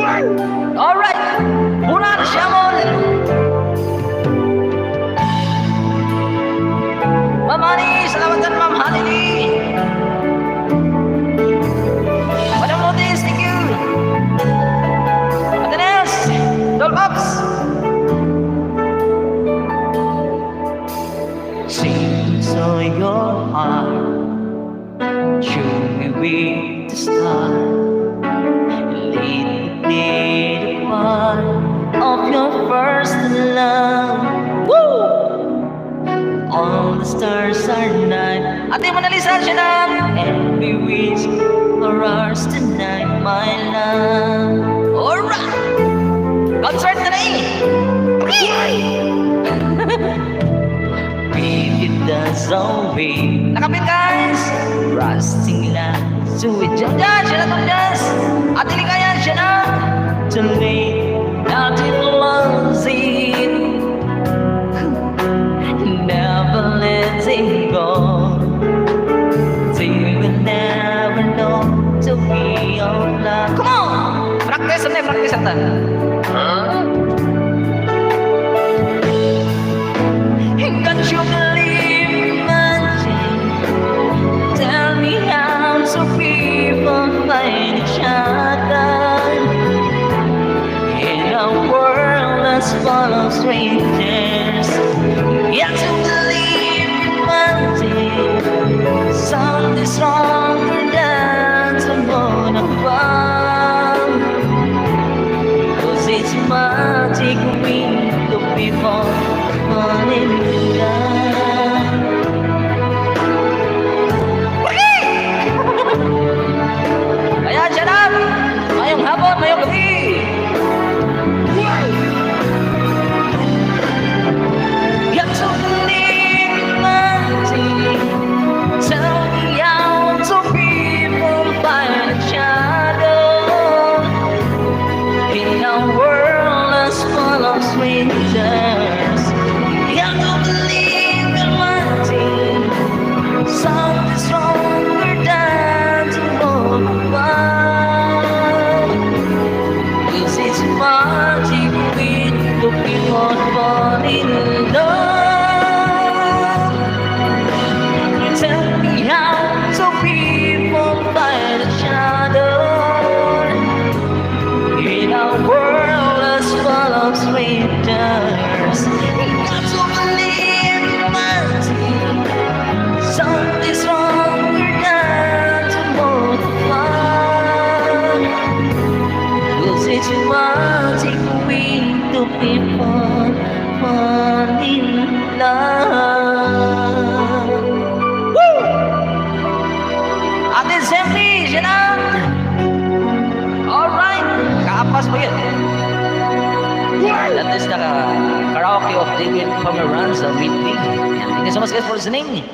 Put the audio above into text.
Alright, muna na siya mo. Ma'am Honey, salamat ka Ma'am Honey. Madam Lourdes, thank you. Atanes, Dolpops. Sing so your heart, show me where to start. Lead me the part of your first love. Woo! All the stars are night. Ate Mona Lisa, siya na. And we wish for ours tonight, my love. Alright! Concert na eh! Baby, that's all we. Nakapit guys! Rusting lang. Suwit dyan dyan, siya na itong jazz. Ate Ligayan, siya na. Too late, not it loves it. Never let it go. You will never know to be your love. Come on! Practice na, practice na. Can't you believe magic? Tell me how so people find each other in a world that's full of strangers. Can't you believe magic? Something stronger than the moon above. 'Cause it's magic we the people fall in love. Ayan, shut up! Mayong hapon, mayong gabi! Got to believe magic. Tell me how to people find each other in a world that's full of strangers. You have to believe in magic. Something stronger than the moon above. 'Cause it's magic with the people fall in love. Tell me how so people find each other in a world that's full of strangers. You got to believe in magic. Something stronger than the moon above. 'Cause it's magic with the people fall in love. Ate Zempli, siya na. Alright, kaapas mo yun. That is the karaoke of David Pomeranz with me. Thank you so much guys for listening.